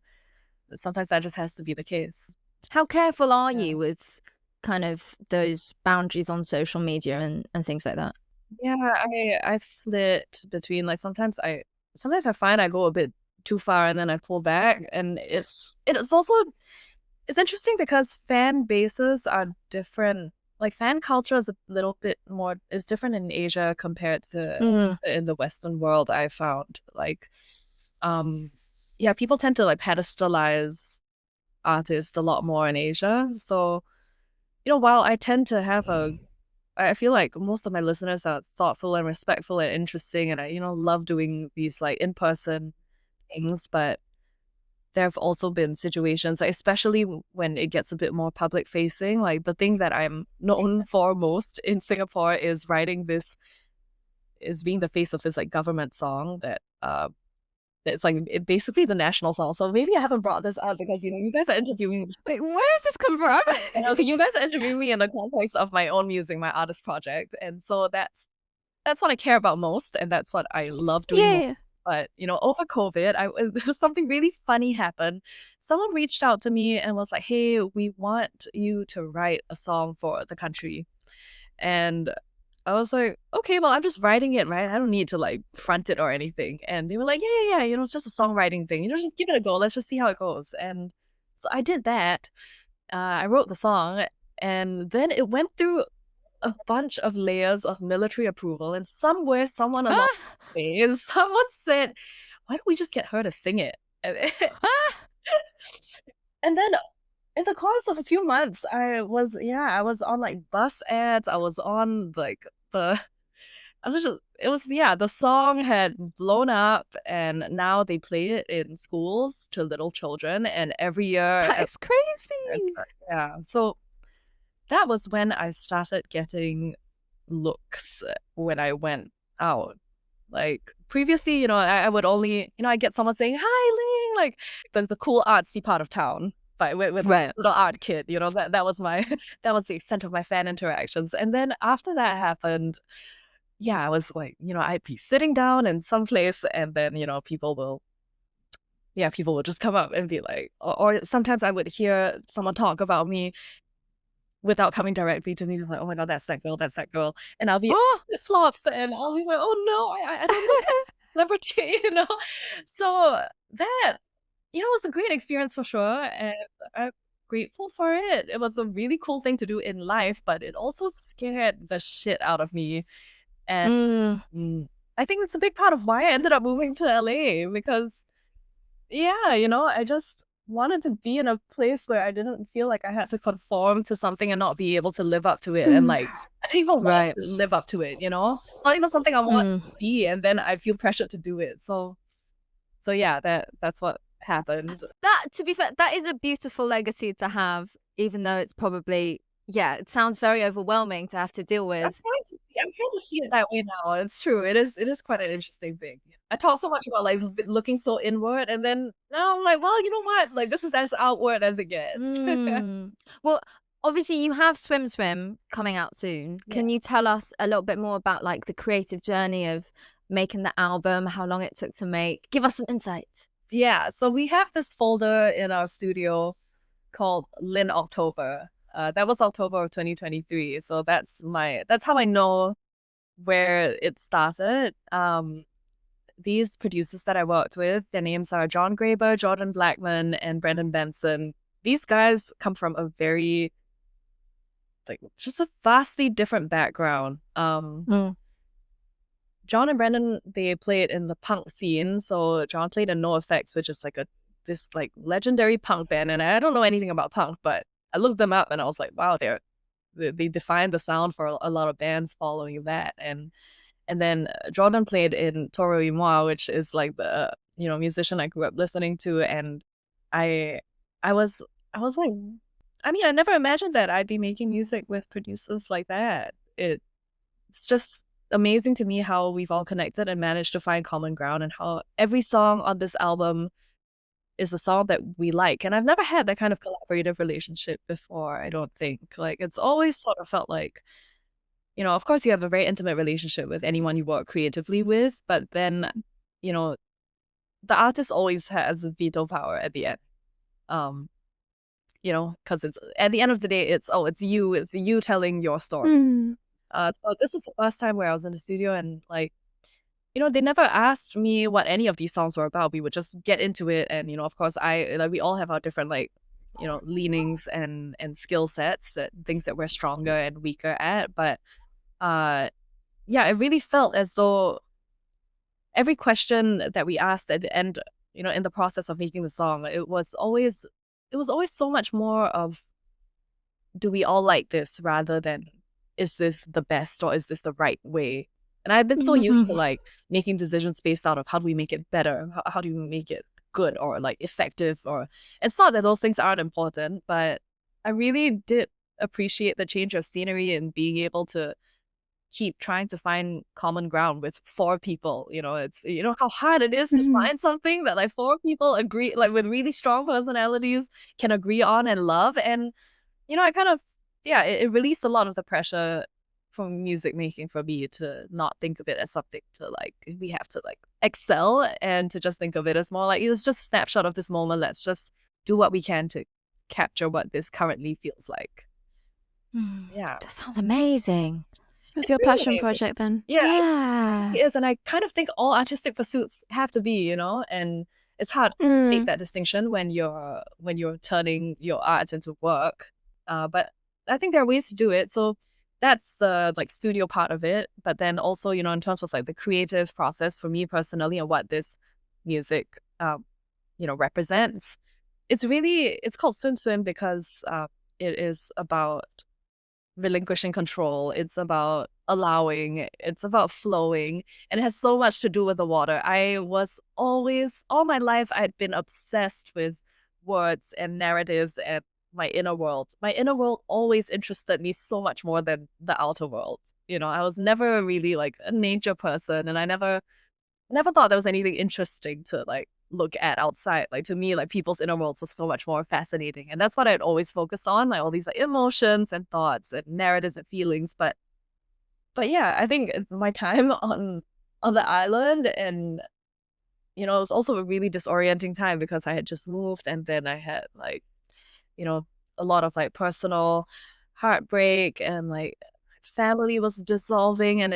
sometimes that just has to be the case.
How careful are you with kind of those boundaries on social media and things like that?
Yeah, I flit between, like, sometimes I find I go a bit too far and then I pull back, and it's interesting because fan bases are different. Like, fan culture is a little bit more, is different in Asia compared to in the Western world, I found. Like, people tend to, like, pedestalize artists a lot more in Asia. So, you know, while I tend to have I feel like most of my listeners are thoughtful and respectful and interesting, and I, you know, love doing these, like, in-person things, but there have also been situations, like, especially when it gets a bit more public facing. Like, the thing that I'm known for most in Singapore is being the face of this, like, government song that it's like basically the national song. So maybe I haven't brought this up because, you know, you guys are interviewing me.
Wait, where does this come from?
Okay, you guys are interviewing me in the context of my own music, my artist project, and so that's what I care about most, and that's what I love doing most. But, you know, over COVID, something really funny happened. Someone reached out to me and was like, hey, we want you to write a song for the country. And I was like, okay, well, I'm just writing it, right? I don't need to, like, front it or anything. And they were like, yeah, you know, it's just a songwriting thing. You know, just give it a go. Let's just see how it goes. And so I did that. I wrote the song, and then it went through a bunch of layers of military approval, and somewhere, someone along the way, someone said, why don't we just get her to sing it? And then in the course of a few months, I was on, like, bus ads. I was on, like, the song had blown up, and now they play it in schools to little children, and every year.
That's crazy.
Yeah, so that was when I started getting looks when I went out. Like previously, I would only, I get someone saying, "Hi, Ling," like the cool artsy part of town, but with
Right.
little art kid, that was my that was the extent of my fan interactions. And then after that happened, yeah, I was like, I'd be sitting down in some place, and then people will just come up and be like, or sometimes I would hear someone talk about me without coming directly to me. Like, oh my god, that's that girl, and I'll be flip flops, and I'll be like, oh no, I don't know celebrity, So that was a great experience for sure, and I'm grateful for it. It was a really cool thing to do in life, but it also scared the shit out of me, and I think it's a big part of why I ended up moving to LA, because I just wanted to be in a place where I didn't feel like I had to conform to something and not be able to live up to it. And like, I didn't even want to live up to it, It's not even something I want to be, and then I feel pressured to do it. So yeah, that's what happened.
That, to be fair, that is a beautiful legacy to have, even though it's probably, it sounds very overwhelming to have to deal with.
I'm trying to see it that way now. It's true. It is quite an interesting thing. I talk so much about like looking so inward, and then now I'm like, well, you know what? Like, this is as outward as it gets.
Well, obviously you have Swim Swim coming out soon. Can you tell us a little bit more about like the creative journey of making the album, how long it took to make? Give us some insight.
Yeah, so we have this folder in our studio called Lin October. That was October of 2023. So that's how I know where it started. These producers that I worked with, their names are John Graber, Jordan Blackman, and Brendan Benson. These guys come from a very, just a vastly different background. John and Brendan, they played in the punk scene. So John played in NoFX, which is this legendary punk band. And I don't know anything about punk, but I looked them up and I was like, wow, they defined the sound for a lot of bands following that. And then Jordan played in Toro y Moi, which is like the musician I grew up listening to, and I was like, I mean, I never imagined that I'd be making music with producers like that. It's just amazing to me how we've all connected and managed to find common ground, and how every song on this album is a song that we like. And I've never had that kind of collaborative relationship before, I don't think. Like, it's always sort of felt like, of course you have a very intimate relationship with anyone you work creatively with, but then, the artist always has veto power at the end. Because it's at the end of the day, it's you telling your story. So this was the first time where I was in the studio, and like, they never asked me what any of these songs were about. We would just get into it, and of course we all have our different leanings and skill sets, things that we're stronger and weaker at, but it really felt as though every question that we asked at the end, in the process of making the song, it was always so much more of, do we all like this, rather than, is this the best or is this the right way? And I've been so used to making decisions based out of, how do we make it better? How do we make it good or effective? Or it's not that those things aren't important, but I really did appreciate the change of scenery and being able to keep trying to find common ground with 4 people. It's how hard it is to find something that 4 people agree, with really strong personalities, can agree on and love. And I kind of it released a lot of the pressure from music making for me to not think of it as something to we have to excel, and to just think of it as more it's just a snapshot of this moment. Let's just do what we can to capture what this currently feels like. Yeah,
that sounds amazing.
It's your passion project then.
Yeah, it is. And I kind of think all artistic pursuits have to be, and it's hard to make that distinction when you're turning your art into work. But I think there are ways to do it. So that's the studio part of it. But then also, in terms of the creative process for me personally, and what this music represents, it's called Swim Swim because it is about relinquishing control. It's about allowing, it's about flowing, and it has so much to do with the water. I was always, all my life, I'd been obsessed with words and narratives and my inner world. My inner world always interested me so much more than the outer world, I was never really like a nature person, and I never thought there was anything interesting to like look at outside. Like to me, like people's inner worlds was so much more fascinating, and that's what I'd always focused on, like all these like emotions and thoughts and narratives and feelings. But yeah, I think my time on the island, and it was also a really disorienting time because I had just moved, and then I had like a lot of like personal heartbreak, and like family was dissolving, and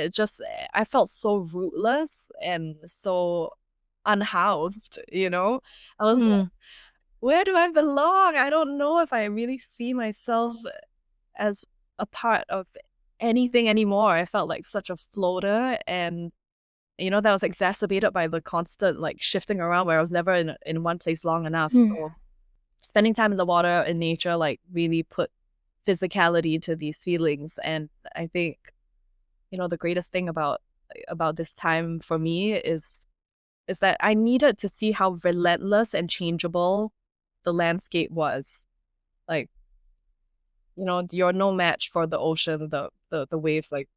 I felt so rootless and so unhoused. I was like, where do I belong? I don't know if I really see myself as a part of anything anymore. I felt like such a floater, and that was exacerbated by the constant like shifting around, where I was never in one place long enough. So spending time in the water, in nature, like really put physicality to these feelings. And I think the greatest thing about this time for me is that I needed to see how relentless and changeable the landscape was. Like you're no match for the ocean, the waves. Like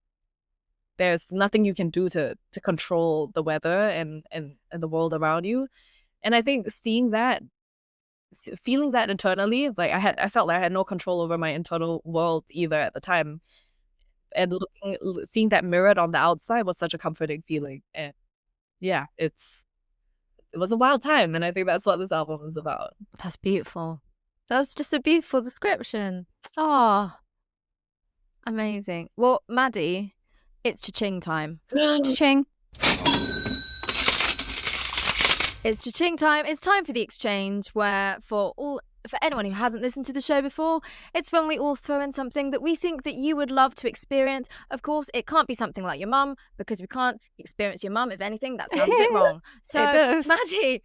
there's nothing you can do to control the weather and the world around you. And I think feeling that internally, like I felt like I had no control over my internal world either at the time. And seeing that mirrored on the outside was such a comforting feeling. And yeah, it was a wild time, and I think that's what this album is about.
That's beautiful. That's just a beautiful description. Oh, amazing. Well, Maddie, it's cha-ching time.
Cha-ching.
It's cha-ching time. It's time for the exchange, where for anyone who hasn't listened to the show before, it's when we all throw in something that we think that you would love to experience. Of course, it can't be something like your mum, because we can't experience your mum. If anything, that sounds a bit wrong. So, Maddie,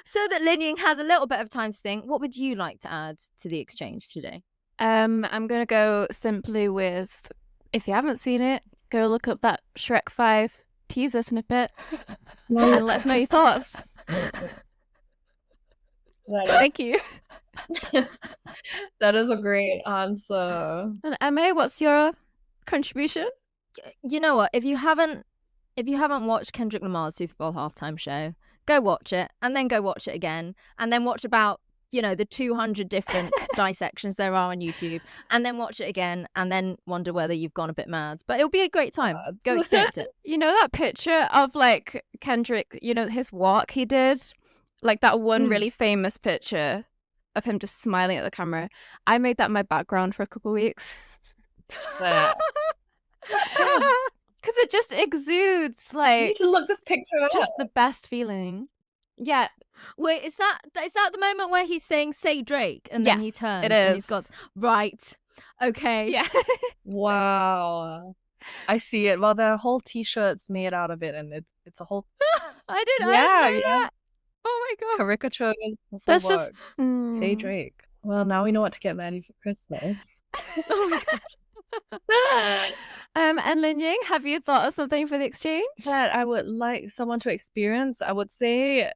so that Linying has a little bit of time to think, what would you like to add to the exchange today?
I'm going to go simply with, if you haven't seen it, go look up that Shrek 5 teaser snippet and let us know your thoughts. Thank you.
That is a great answer.
And Emma, what's your contribution?
You know what? If you haven't watched Kendrick Lamar's Super Bowl halftime show, go watch it, and then go watch it again, and then watch about the 200 different dissections there are on YouTube, and then watch it again, and then wonder whether you've gone a bit mad. But it'll be a great time. Go experience it.
That picture of like Kendrick, his walk he did, like that one really famous picture of him just smiling at the camera. I made that my background for a couple of weeks. Because it just exudes like,
you need to look this picture up.
Just the best feeling. Yeah.
Wait, is that the moment where he's saying "Say Drake" and then he turns?
It is.
And he's got right. Okay.
Yeah.
Wow. I see it. Well, there are whole T-shirts made out of it, and it's a whole.
I didn't know that. Oh my god.
Caricature.
That's just
Say Drake. Well, now we know what to get Maddie for Christmas.
Oh my gosh.
And Linying, have you thought of something for the exchange
that I would like someone to experience? I would say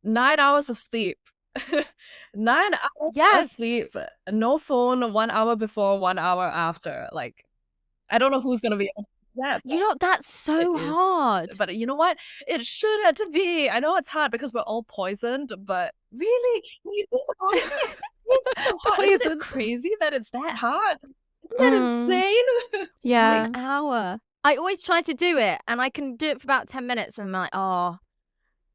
9 hours of sleep. 9 hours of sleep. No phone 1 hour before, 1 hour after. Like, I don't know who's gonna be able to do that.
That's so hard.
But you know what? It shouldn't be. I know it's hard because we're all poisoned, but really, when you think about it, isn't it crazy that it's that hard? Isn't that insane?
Yeah.
An hour. I always try to do it, and I can do it for about 10 minutes, and I'm like, oh,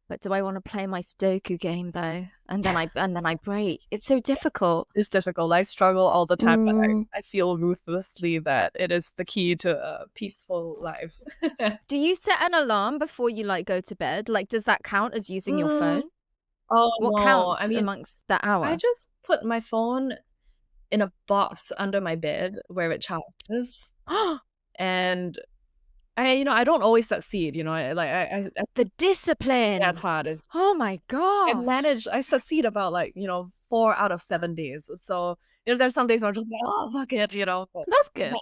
but do I want to play my Sudoku game though? And then I break. It's so difficult.
It's difficult. I struggle all the time, but I feel ruthlessly that it is the key to a peaceful life.
Do you set an alarm before you go to bed? Like, does that count as using your phone?
Oh,
what counts amongst that hour?
I just put my phone in a box under my bed where it charges, and I don't always succeed.
The discipline.
That's hard.
Oh my god!
I succeed about 4 out of 7 days. So there's some days where I'm just like, oh fuck it,
That's good.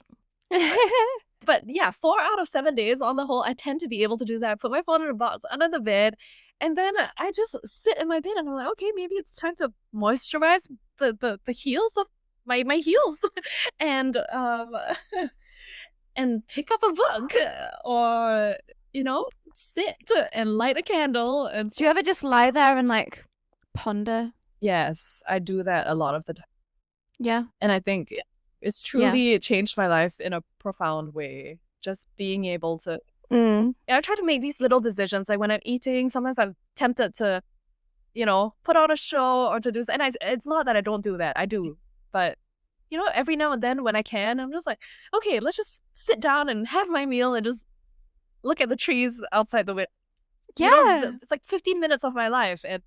But yeah, 4 out of 7 days on the whole, I tend to be able to do that. I put my phone in a box under the bed, and then I just sit in my bed and I'm like, okay, maybe it's time to moisturize the heels of my heels, and and pick up a book or, sit and light a candle. And
do you ever just lie there and like ponder?
Yes, I do that a lot of the time.
Yeah.
And I think it's truly changed my life in a profound way. Just being able to, I try to make these little decisions. Like when I'm eating, sometimes I'm tempted to, put on a show or to do, and it's not that I don't do that. I do. But, every now and then when I can, I'm just like, okay, let's just sit down and have my meal and just look at the trees outside the window.
Yeah.
It's like 15 minutes of my life. And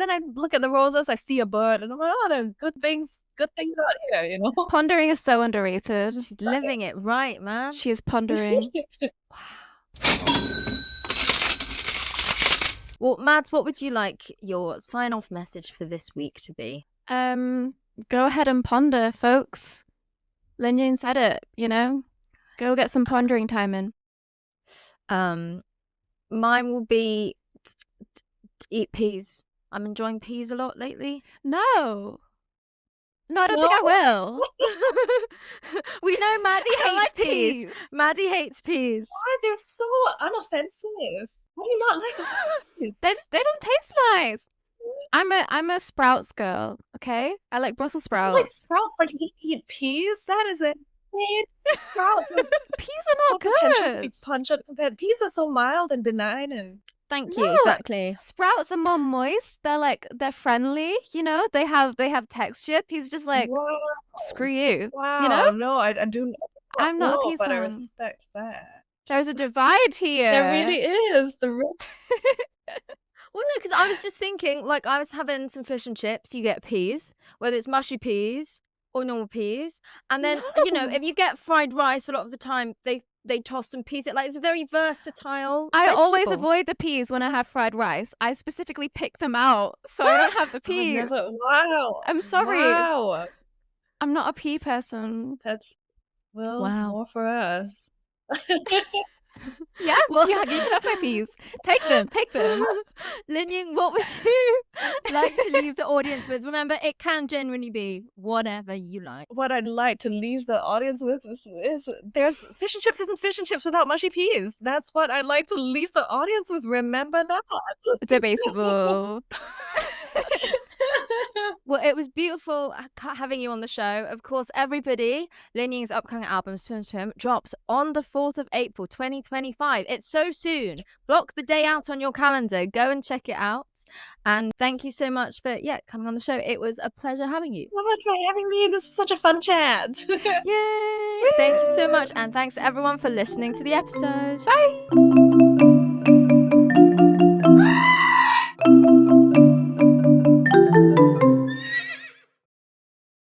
then I look at the roses, I see a bird, and I'm like, oh, there are good things out here,
Pondering is so underrated.
She's living it right, man.
She is pondering.
Well, Mads, what would you like your sign-off message for this week to be?
Go ahead and ponder, folks. Linying said it, Go get some pondering time in.
Mine will be eat peas. I'm enjoying peas a lot lately.
No, I don't think I will.
We know Maddie hates peas. Maddie hates peas.
Why? They're so unoffensive. Why do you not like peas?
They don't taste nice. I'm a Sprouts girl, okay? I like Brussels sprouts.
You like Sprouts, like you eat peas? That is it. Sprouts.
Peas are not good.
Pungent compared. Peas are so mild and benign and.
Thank you. Exactly.
Sprouts are more moist. They're friendly. They have texture. Peas just like screw you.
Wow. No, I do.
I'm not a peas
but
fan.
I respect that.
There's a divide here.
There really is.
Well, no, because I was just thinking, like, I was having some fish and chips. You get peas, whether it's mushy peas or normal peas, and then if you get fried rice, a lot of the time they toss some peas. It's a very versatile vegetable.
Always avoid the peas when I have fried rice. I specifically pick them out so I don't have the peas.
Wow.
I'm sorry.
Wow.
I'm not a pea person.
That's more for us.
Yeah, well, you can have my peas. Take them.
Linying, what would you like to leave the audience with? Remember, it can genuinely be whatever you like.
What I'd like to leave the audience with is there's fish and chips isn't fish and chips without mushy peas. That's what I'd like to leave the audience with. Remember that.
Debatable.
Well, it was beautiful having you on the show. Of course, everybody, Linying's upcoming album, Swim Swim, drops on the 4th of April, 2025. It's so soon. Block the day out on your calendar. Go and check it out. And thank you so much for, coming on the show. It was a pleasure having you.
So much for having me. This is such a fun chat.
Yay! Thank you so much. And thanks everyone for listening to the episode.
Bye!